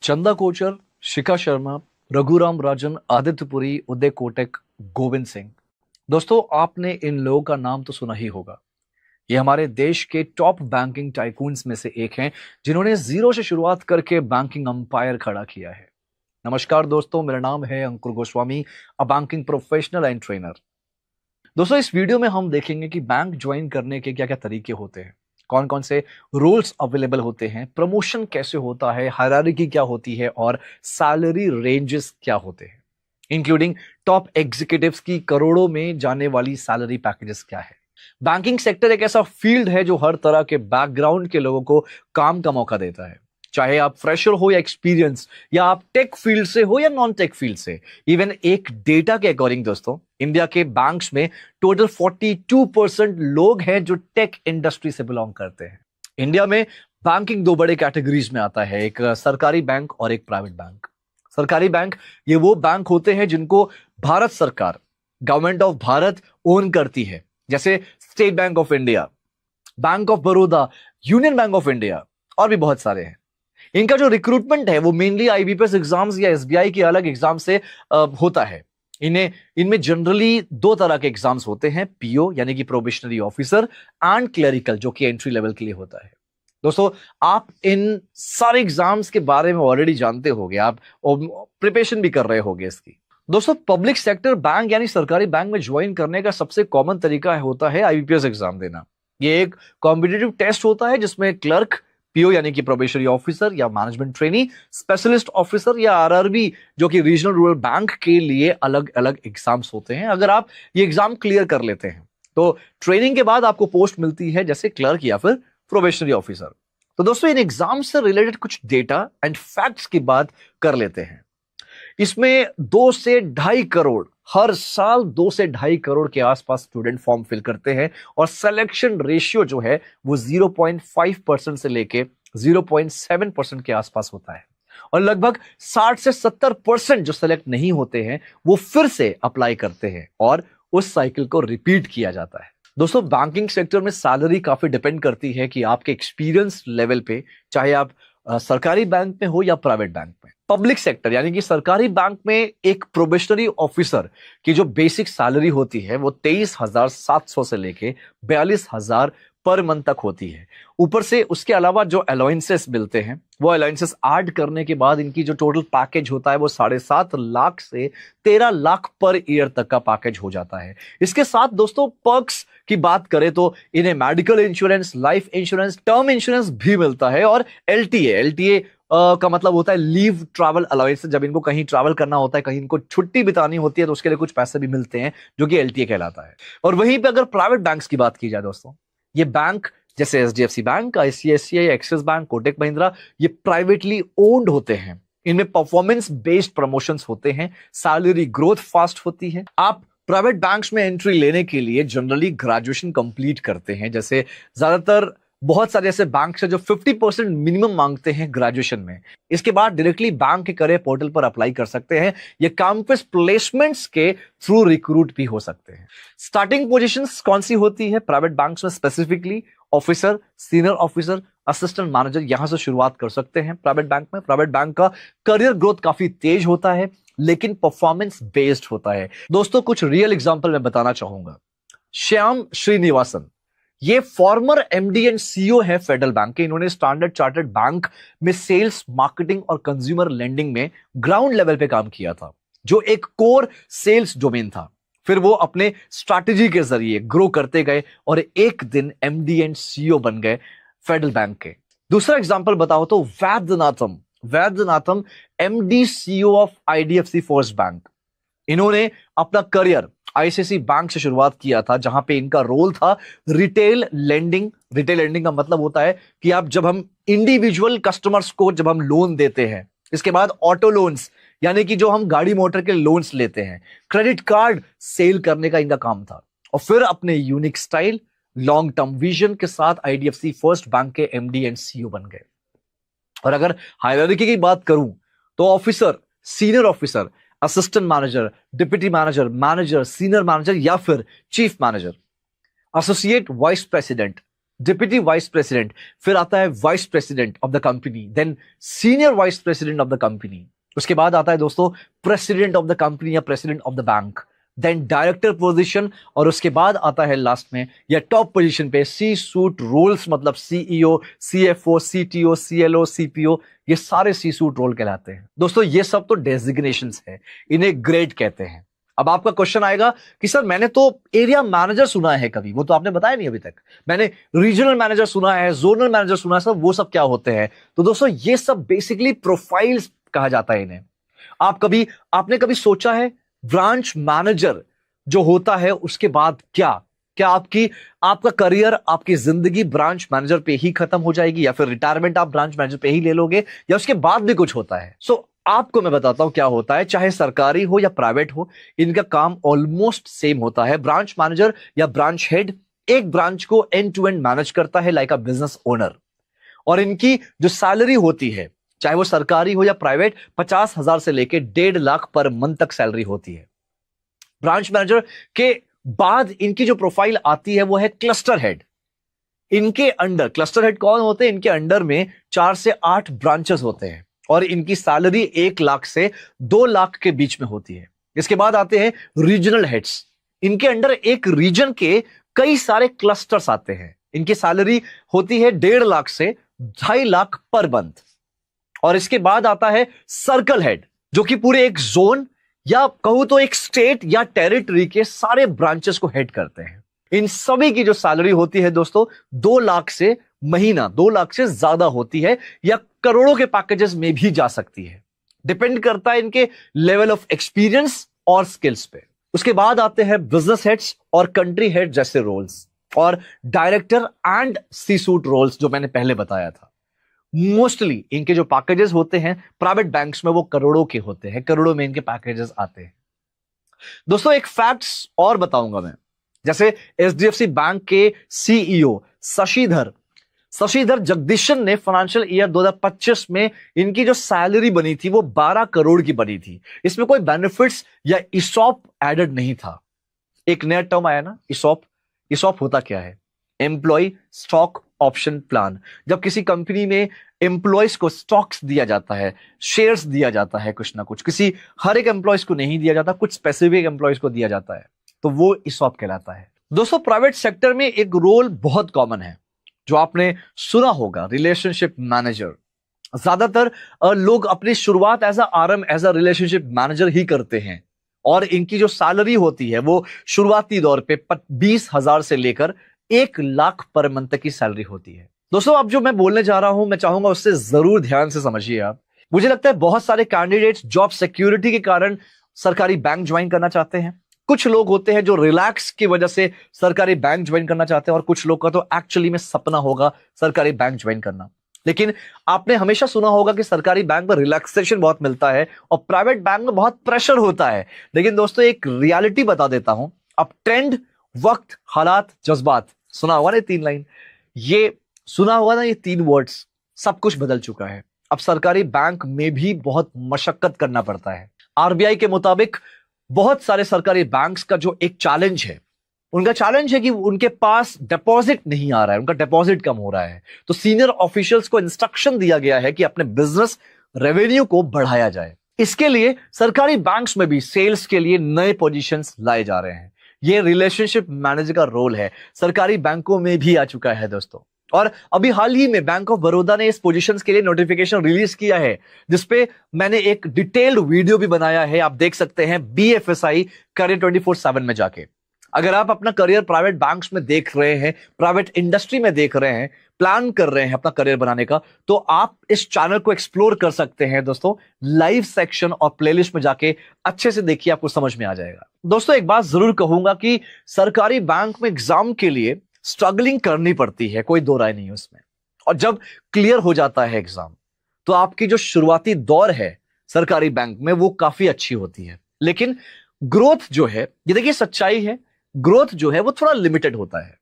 चंदा कोचर, शिखा शर्मा, रघुराम राजन, आदित्य पुरी, उदय कोटक, गोविंद सिंह। दोस्तों, आपने इन लोगों का नाम तो सुना ही होगा। ये हमारे देश के टॉप बैंकिंग टाइकून्स में से एक हैं, जिन्होंने जीरो से शुरुआत करके बैंकिंग अंपायर खड़ा किया है। नमस्कार दोस्तों, मेरा नाम है Ankur Goswami, a banking professional and trainer. दोस्तों, इस वीडियो में हम देखेंगे कि बैंक ज्वाइन करने के क्या क्या तरीके होते हैं, कौन कौन से रोल्स अवेलेबल होते हैं, प्रमोशन कैसे होता है, हायरार्की क्या होती है और सैलरी रेंजेस क्या होते हैं, इंक्लूडिंग टॉप एग्जीक्यूटिव्स की करोड़ों में जाने वाली सैलरी पैकेजेस क्या है। बैंकिंग सेक्टर एक ऐसा फील्ड है जो हर तरह के बैकग्राउंड के लोगों को काम का मौका देता है, चाहे आप फ्रेशर हो या एक्सपीरियंस, या आप टेक फील्ड से हो या नॉन टेक फील्ड से। इवन एक डेटा के अकॉर्डिंग दोस्तों, इंडिया के बैंक्स में टोटल 42% लोग हैं जो टेक इंडस्ट्री से बिलोंग करते हैं। इंडिया में बैंकिंग दो बड़े कैटेगरीज में आता है, एक सरकारी बैंक और एक प्राइवेट बैंक। सरकारी बैंक ये वो बैंक होते हैं जिनको भारत सरकार, गवर्नमेंट ऑफ भारत ओन करती है, जैसे state bank of India, bank of Baroda, union bank of India और भी बहुत सारे हैं। इनका जो रिक्रूटमेंट है वो मेनली आईबीपीएस एग्जाम्स या एसबीआई के अलग एग्जाम से होता है। इनमें जनरली दो तरह के एग्जाम्स होते हैं, पीओ यानी कि प्रोबेशनरी ऑफिसर, एंड क्लरिकल जो कि एंट्री लेवल के लिए होता है। दोस्तों, आप इन सारे एग्जाम्स के बारे में ऑलरेडी जानते होंगे, आप प्रिपरेशन भी कर रहे होंगे इसकी। दोस्तों, पब्लिक सेक्टर बैंक यानी सरकारी बैंक में ज्वाइन करने का सबसे कॉमन तरीका होता है आईबीपीएस एग्जाम देना। ये एक कॉम्पिटिटिव टेस्ट होता है जिसमें क्लर्क, पीओ यानी कि प्रोबेशनरी ऑफिसर या मैनेजमेंट ट्रेनी, स्पेशलिस्ट ऑफिसर या आरआरबी जो कि रीजनल रूरल बैंक के लिए अलग अलग एग्जाम्स होते हैं। अगर आप ये एग्जाम क्लियर कर लेते हैं तो ट्रेनिंग के बाद आपको पोस्ट मिलती है जैसे क्लर्क या फिर प्रोबेशनरी ऑफिसर। तो दोस्तों, इन एग्जाम से रिलेटेड कुछ डेटा एंड फैक्ट्स की बात कर लेते हैं। इसमें 2 से 2.5 करोड़, हर साल 2 से 2.5 करोड़ के आसपास स्टूडेंट फॉर्म फिल करते हैं और सिलेक्शन रेशियो जो है वो 0.5% से लेके 0.7% के आसपास होता है। और लगभग 60 से 70% जो सेलेक्ट नहीं होते हैं वो फिर से अप्लाई करते हैं और उस साइकिल को रिपीट किया जाता है। दोस्तों, बैंकिंग सेक्टर में सैलरी काफी डिपेंड करती है कि आपके एक्सपीरियंस लेवल पे, चाहे आप सरकारी बैंक में हो या प्राइवेट बैंक में। पब्लिक सेक्टर यानी कि सरकारी बैंक में एक प्रोबेशनरी ऑफिसर की जो बेसिक सैलरी होती है वो 23,700 से लेके 42,000 पर मंथ तक होती है। ऊपर से उसके अलावा जो अलाउंसेस मिलते हैं वो अलाउंसेस ऐड करने के बाद इनकी जो टोटल पैकेज होता है वो 7.5 लाख से 13 लाख पर ईयर तक का पैकेज हो जाता है। इसके साथ दोस्तों, पर्क्स की बात करें तो इन्हें medical insurance, life insurance, term insurance भी मिलता है और एलटीए का मतलब होता है लीव ट्रैवल अलाउंस। जब इनको कहीं ट्रैवल करना होता है, कहीं इनको छुट्टी बितानी होती है तो उसके लिए कुछ पैसे भी मिलते हैं जो कि एलटीए कहलाता है। और वहीं पे अगर प्राइवेट बैंक्स की बात की जाए दोस्तों, ये बैंक जैसे HDFC bank, ICICI, axis bank, Kotak Mahindra, ये प्राइवेटली ओन्ड होते हैं। इनमें परफॉर्मेंस बेस्ड प्रमोशंस होते हैं, सैलरी ग्रोथ फास्ट होती है। आप प्राइवेट बैंक्स में एंट्री लेने के लिए जनरली ग्रेजुएशन कंप्लीट करते हैं, जैसे ज्यादातर बहुत सारे ऐसे बैंक है जो 50% मिनिमम मांगते हैं ग्रेजुएशन में। इसके बाद डायरेक्टली बैंक के करियर पोर्टल पर अप्लाई कर सकते हैं। ये कैंपस प्लेसमेंट्स के थ्रू रिक्रूट भी हो सकते हैं। स्टार्टिंग पोजीशंस कौन सी होती है प्राइवेट बैंक्स में? Specifically officer, senior officer, assistant manager, यहां से शुरुआत कर सकते हैं प्राइवेट बैंक में। प्राइवेट बैंक का करियर ग्रोथ काफी तेज होता है लेकिन परफॉर्मेंस बेस्ड होता है। दोस्तों, कुछ रियल एग्जांपल मैं बताना चाहूंगा। श्याम श्रीनिवासन, ये फॉर्मर एमडी एंड सीईओ है फेडरल बैंक के। इन्होंने स्टैंडर्ड चार्टर्ड बैंक में सेल्स, मार्केटिंग और कंज्यूमर लेंडिंग में ग्राउंड लेवल पे काम किया था, जो एक कोर सेल्स डोमेन था। फिर वो अपने स्ट्रैटेजी के जरिए ग्रो करते गए और एक दिन एमडी एंड सीईओ बन गए फेडरल बैंक के। दूसरा एग्जांपल बताओ तो Vaidyanathan MD CEO of IDFC first bank. इन्होंने अपना करियर आईसीआईसी बैंक से शुरुआत किया था, जहां पे इनका रोल था रिटेल लेंडिंग। रिटेल लेंडिंग का मतलब होता है कि जब हम इंडिविजुअल कस्टमर्स को जब हम लोन देते हैं, इसके बाद ऑटो लोन्स यानी कि जो हम गाड़ी मोटर के लोन्स लेते हैं, क्रेडिट कार्ड सेल करने का इनका काम था। और फिर अपने unique style, long term vision के साथ आईडीएफसी फर्स्ट बैंक के एमडी एंड सीईओ बन गए। और अगर हायरार्की की बात करूं तो officer, senior officer, assistant manager, deputy manager, manager, senior manager या फिर chief manager, associate vice president, deputy vice president, फिर आता है vice president of the company, then senior vice president of the company, उसके बाद आता है दोस्तों प्रेसिडेंट ऑफ द कंपनी या president of the bank, then director position, और उसके बाद आता है लास्ट में या टॉप पोजीशन पे सी सूट रोल्स, मतलब CEO, CFO, CTO, CLO, CPO, ये सारे सी सूट रोल कहलाते हैं। दोस्तों ये सब तो डेजिग्नेशंस है, इन्हें ग्रेड कहते हैं। अब आपका क्वेश्चन आएगा कि सर मैंने तो एरिया मैनेजर सुना है कभी, वो तो आपने बताया नहीं अभी तक। मैंने रीजनल मैनेजर सुना है, जोनल मैनेजर सुना है, सर वो सब क्या होते हैं? तो दोस्तों ये सब बेसिकली प्रोफाइल्स कहा जाता है इन्हें। आपने कभी सोचा है ब्रांच मैनेजर जो होता है उसके बाद क्या आपका करियर, आपकी जिंदगी ब्रांच मैनेजर पे ही खत्म हो जाएगी, या फिर रिटायरमेंट आप ब्रांच मैनेजर पे ही ले लोगे, या उसके बाद भी कुछ होता है? आपको मैं बताता हूं क्या होता है। चाहे सरकारी हो या प्राइवेट हो, इनका काम ऑलमोस्ट सेम होता है। ब्रांच मैनेजर या ब्रांच हेड एक ब्रांच को एंड टू एंड मैनेज करता है लाइक अ बिजनेस ओनर, और इनकी जो सैलरी होती है, चाहे वो सरकारी हो या प्राइवेट, 50,000 से लेके 1.5 लाख पर मंथ तक सैलरी होती है। ब्रांच मैनेजर के बाद इनकी जो प्रोफाइल आती है वो है क्लस्टर हेड। इनके अंडर क्लस्टर हेड कौन होते हैं? इनके अंडर में 4 से 8 ब्रांचेस होते हैं, और इनकी सैलरी 1 लाख से 2 लाख के बीच में होती है। इसके बाद आते हैं रीजनल हेड्स। इनके अंडर एक रीजन के कई सारे क्लस्टर्स आते हैं। इनकी सैलरी होती है 1.5 लाख से 2.5 लाख पर मंथ। और इसके बाद आता है सर्कल हेड, जो कि पूरे एक जोन या कहूं तो एक स्टेट या टेरिटरी के सारे ब्रांचेस को हेड करते हैं। इन सभी की जो सैलरी होती है दोस्तों 2 लाख से महीना 2 लाख से ज्यादा होती है, या करोड़ों के पैकेजेस में भी जा सकती है। डिपेंड करता है इनके लेवल ऑफ एक्सपीरियंस और स्किल्स पे। उसके बाद आते हैं बिजनेस हेड्स और कंट्री हेड जैसे रोल्स, और director and C suite roles जो मैंने पहले बताया था। मोस्टली इनके जो पैकेजेस होते हैं प्राइवेट बैंक्स में वो करोड़ों के होते हैं, करोड़ों में इनके पैकेजेस आते हैं। दोस्तों एक फैक्ट्स और बताऊंगा मैं, जैसे एचडीएफसी बैंक के सीईओ शशिधर जगदीशन ने फाइनेंशियल ईयर 2025 में इनकी जो सैलरी बनी थी वो 12 करोड़ की बनी थी। इसमें कोई बेनिफिट्स या इसॉप एडेड नहीं था। एक नया टर्म आया ना, इसॉप होता क्या है? Employee stock option plan. जब किसी कंपनी में एम्प्लॉयज को स्टॉक्स दिया जाता है, शेयर्स दिया जाता है, कुछ ना कुछ, हर एक एम्प्लॉयज को नहीं दिया जाता, कुछ स्पेसिफिक एम्प्लॉयज को दिया जाता है, तो वो इसॉप कहलाता है। दोस्तों प्राइवेट सेक्टर में एक रोल बहुत कॉमन है जो आपने सुना होगा, रिलेशनशिप मैनेजर। ज्यादातर लोग अपनी शुरुआत एज अ रिलेशनशिप मैनेजर ही करते हैं, और इनकी जो सैलरी होती है वो शुरुआती दौर पे 20,000 से लेकर 1 लाख पर मंथ तक की सैलरी होती है। दोस्तों अब जो मैं बोलने जा रहा हूं, मैं चाहूंगा उससे जरूर ध्यान से समझिए आप। मुझे लगता है बहुत सारे कैंडिडेट्स जॉब सिक्योरिटी के कारण सरकारी बैंक ज्वाइन करना चाहते हैं। कुछ लोग होते हैं जो रिलैक्स की वजह से सरकारी बैंक ज्वाइन करना चाहते हैं, और कुछ लोग का तो एक्चुअली में सपना होगा सरकारी बैंक ज्वाइन करना। लेकिन आपने हमेशा सुना होगा कि सरकारी बैंक में रिलैक्सेशन बहुत मिलता है और प्राइवेट बैंक में बहुत प्रेशर होता है। लेकिन दोस्तों एक रियलिटी बता देता हूं। अब ट्रेंड, वक्त, हालात, जज्बात, सुना होगा ना 3 लाइन, ये सुना होगा ना, ये 3 वर्ड्स, सब कुछ बदल चुका है। अब सरकारी बैंक में भी बहुत मशक्कत करना पड़ता है। आरबीआई के मुताबिक बहुत सारे सरकारी बैंक्स का जो एक चैलेंज है, उनका चैलेंज है कि उनके पास डिपॉजिट नहीं आ रहा है, उनका डिपॉजिट कम हो रहा है। तो सीनियर ऑफिशियल्स को इंस्ट्रक्शन दिया गया है कि अपने बिजनेस रेवेन्यू को बढ़ाया जाए। इसके लिए सरकारी बैंक्स में भी सेल्स के लिए नए पोजीशंस लाए जा रहे हैं। ये रिलेशनशिप मैनेजर का रोल है, सरकारी बैंकों में भी आ चुका है दोस्तों। और अभी हाल ही में बैंक ऑफ बड़ौदा ने इस पोजीशंस के लिए नोटिफिकेशन रिलीज किया है, जिसपे मैंने एक डिटेल्ड वीडियो भी बनाया है, आप देख सकते हैं BFSI करियर 24/7 में जाके। अगर आप अपना करियर प्राइवेट बैंक्स में देख रहे हैं, प्राइवेट इंडस्ट्री में देख रहे हैं, प्लान कर रहे हैं अपना करियर बनाने का, तो आप इस चैनल को एक्सप्लोर कर सकते हैं दोस्तों। लाइव सेक्शन और प्लेलिस्ट में जाके अच्छे से देखिए, आपको समझ में आ जाएगा। दोस्तों एक बात जरूर कहूंगा कि सरकारी बैंक में एग्जाम के लिए स्ट्रगलिंग करनी पड़ती है, कोई दो राय नहीं उसमें। और जब क्लियर हो जाता है एग्जाम, तो आपकी जो शुरुआती दौर है सरकारी बैंक में वो काफी अच्छी होती है। लेकिन ग्रोथ जो है, ये देखिए सच्चाई है, ग्रोथ जो है वो थोड़ा लिमिटेड होता है।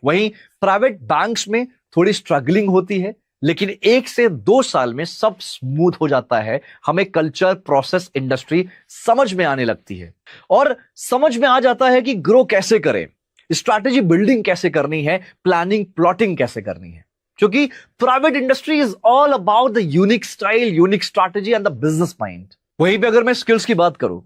वहीं प्राइवेट बैंक्स में थोड़ी स्ट्रगलिंग होती है, लेकिन 1 से 2 साल में सब स्मूथ हो जाता है। हमें कल्चर, प्रोसेस, इंडस्ट्री समझ में आने लगती है, और समझ में आ जाता है कि ग्रो कैसे करें। स्ट्रैटेजी बिल्डिंग कैसे करनी है, प्लानिंग प्लॉटिंग कैसे करनी है, क्योंकि private industry is all about the unique style, unique strategy and the business mind. वहीं पे अगर मैं स्किल्स की बात करूं,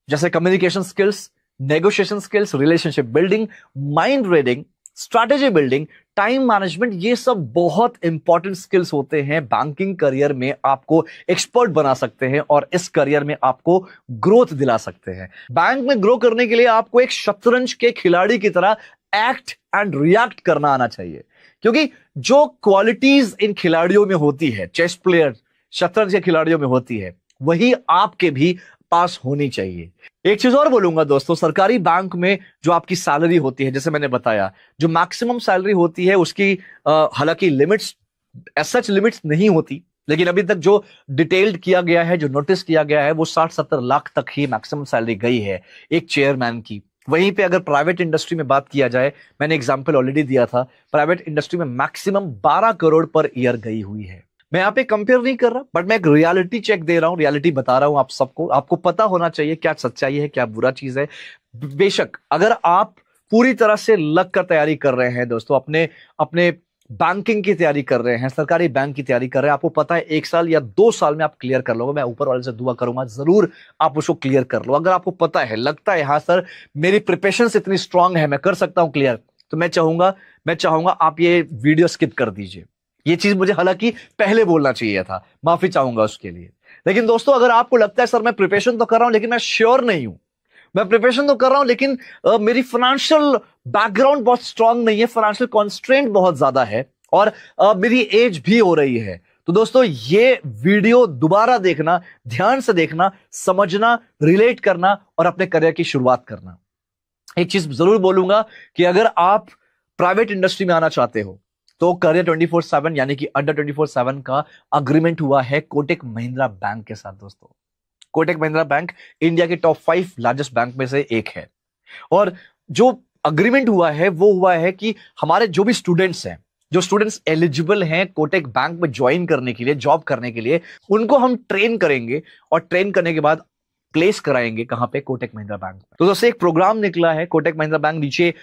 जैसे communication skills, negotiation skills, relationship building, mind reading, strategy building, time management, ये सब बहुत इंपॉर्टेंट स्किल्स होते हैं। बैंकिंग करियर में आपको एक्सपर्ट बना सकते हैं और इस करियर में आपको ग्रोथ दिला सकते हैं। बैंक में ग्रो करने के लिए आपको एक शतरंज के खिलाड़ी की तरह एक्ट एंड रिएक्ट करना आना चाहिए, क्योंकि जो क्वालिटीज इन खिलाड़ियों में होती है, चेस प्लेयर, शतरंज के खिलाड़ियों में होती है, वही आपके भी पास होनी चाहिए। एक चीज और बोलूंगा दोस्तों, सरकारी बैंक में जो आपकी सैलरी होती है, जैसे मैंने बताया, जो मैक्सिमम सैलरी होती है उसकी हालांकि लिमिट्स, एज सच लिमिट्स नहीं होती, लेकिन अभी तक जो डिटेल्ड किया गया है, जो नोटिस किया गया है, वो 60-70 लाख तक ही मैक्सिमम सैलरी गई है एक चेयरमैन की। वहीं पे अगर प्राइवेट इंडस्ट्री में बात किया जाए, मैंने एग्जांपल ऑलरेडी दिया था, प्राइवेट इंडस्ट्री में मैक्सिमम 12 करोड़ पर ईयर गई हुई है। मैं यहाँ पे कंपेयर नहीं कर रहा, बट मैं एक रियलिटी चेक दे रहा हूं, रियलिटी बता रहा हूं आप सबको। आपको पता होना चाहिए क्या सच्चाई है, क्या बुरा चीज है। बेशक अगर आप पूरी तरह से लग कर तैयारी कर रहे हैं दोस्तों, अपने अपने बैंकिंग की तैयारी कर रहे हैं, सरकारी बैंक की तैयारी कर रहे हैं, आपको पता है 1 साल या 2 साल में आप क्लियर कर लोगे। मैं ऊपर वाले से दुआ करूंगा जरूर आप उसको क्लियर कर लो। अगर आपको पता है, लगता है हाँ सर मेरी प्रिपरेशन इतनी स्ट्रांग है, मैं कर सकता हूं क्लियर, तो मैं चाहूंगा आप ये वीडियो स्किप कर दीजिए। ये चीज मुझे हालांकि पहले बोलना चाहिए था, माफी चाहूंगा उसके लिए। लेकिन दोस्तों अगर आपको लगता है सर मैं प्रिपरेशन तो कर रहा हूं लेकिन मैं श्योर नहीं हूं, मैं प्रिपरेशन तो कर रहा हूं लेकिन मेरी फाइनेंशियल बैकग्राउंड बहुत स्ट्रांग नहीं है, फाइनेंशियल कॉन्स्ट्रेंट बहुत ज्यादा है और मेरी एज भी हो रही है, तो दोस्तों ये वीडियो दोबारा देखना, ध्यान से देखना, समझना, रिलेट करना और अपने करियर की शुरुआत करना। एक चीज जरूर बोलूंगा कि अगर आप प्राइवेट इंडस्ट्री में आना चाहते हो तो करियर 24/7 यानी कि अंडर 24/7 का अग्रीमेंट हुआ है कोटक महिंद्रा बैंक के साथ। दोस्तों कोटक महिंद्रा बैंक इंडिया के टॉप 5 लार्जेस्ट बैंक में से एक है और जो अग्रीमेंट हुआ है वो हुआ है कि हमारे जो भी स्टूडेंट्स हैं, जो स्टूडेंट्स एलिजिबल हैं कोटक बैंक में ज्वाइन करने के लिए, जॉब करने के लिए, उनको हम ट्रेन करेंगे और ट्रेन करने के बाद प्लेस कराएंगे कहां पे, कोटक महिंद्रा बैंक में। तो दोस्तों एक प्रोग्राम निकला है कोटक महिंद्रा बैंक, नीचे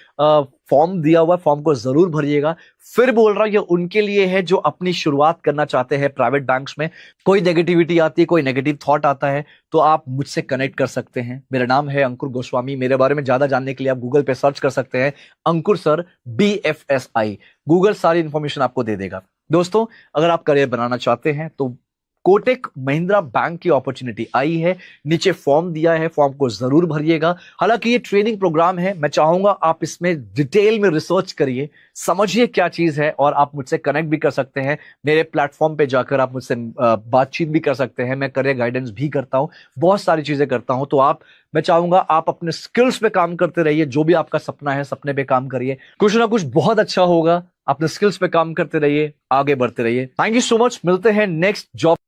फॉर्म दिया हुआ, फॉर्म को जरूर भरिएगा। फिर बोल रहा हूं ये उनके लिए है जो अपनी शुरुआत करना चाहते हैं प्राइवेट बैंक्स में। कोई नेगेटिविटी आती है, कोई नेगेटिव थॉट आता है तो आप मुझसे कनेक्ट कर सकते हैं। मेरा नाम है अंकुर गोस्वामी। मेरे बारे में ज्यादा जानने के लिए आप गूगल पे सर्च कर सकते हैं अंकुर सर BFSI, गूगल सारी इंफॉर्मेशन आपको दे देगा। दोस्तों अगर आप करियर बनाना चाहते हैं तो कोटक महिंद्रा बैंक की अपॉर्चुनिटी आई है, नीचे फॉर्म दिया है, फॉर्म को जरूर भरिएगा। हालांकि ये ट्रेनिंग प्रोग्राम है, मैं चाहूंगा आप इसमें डिटेल में रिसर्च करिए, समझिए क्या चीज है और आप मुझसे कनेक्ट भी कर सकते हैं। मेरे प्लेटफॉर्म पे जाकर आप मुझसे बातचीत भी कर सकते हैं। मैं करियर गाइडेंस भी करता हूं, बहुत सारी चीजें करता हूं। तो मैं चाहूंगा आप अपने स्किल्स पे काम करते रहिए, जो भी आपका सपना है सपने पे काम करिए, कुछ ना कुछ बहुत अच्छा होगा। अपने स्किल्स पे काम करते रहिए, आगे बढ़ते रहिए। थैंक यू सो मच, मिलते हैं नेक्स्ट जॉब